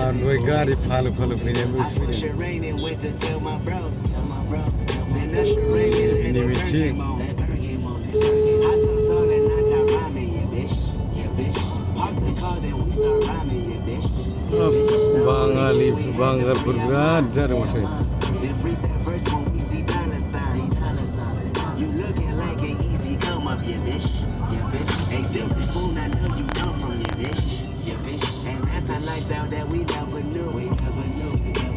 Android gari follow punya bus ini meeting. Bangali Bangar berat jar macam. And that's a lifestyle that we never knew.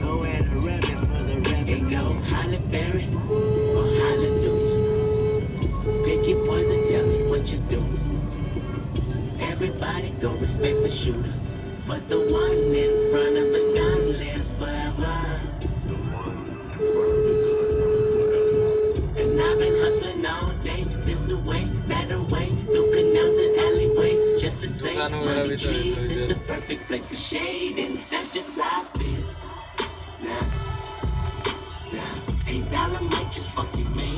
Go at a revenue for the revenue. Go Hollyberry or Hallelujah. Pick your poison, tell me what you do. Everybody go respect the shooter, but the one in front of the gun lives forever. And I've been hustling all day, this away, that away, through canals and alleyways, just to say money trees is the perfect place for shade, and that's just how I feel. Nah, $8 might just fuck you, man.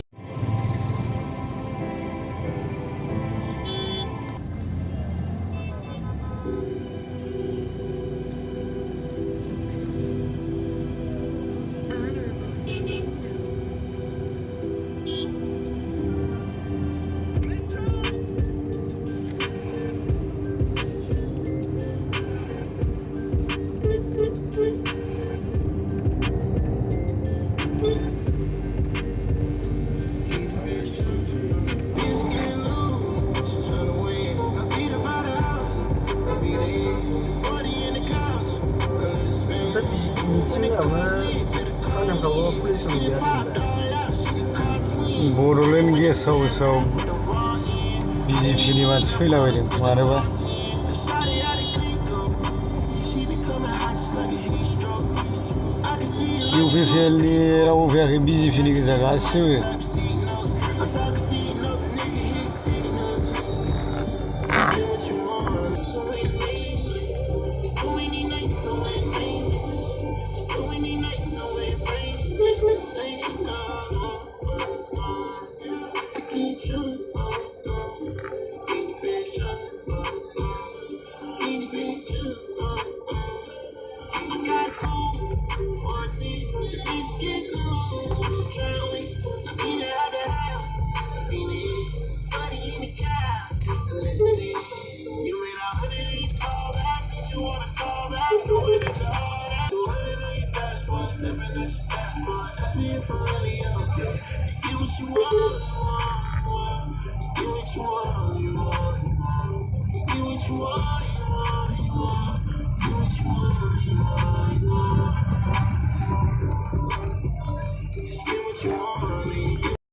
Borderland guest house BJP ni मानसि फैलाबायदों मानोबा UPPL नि रावबो फैयाखै BJP नि गोजा गासिबो What you want.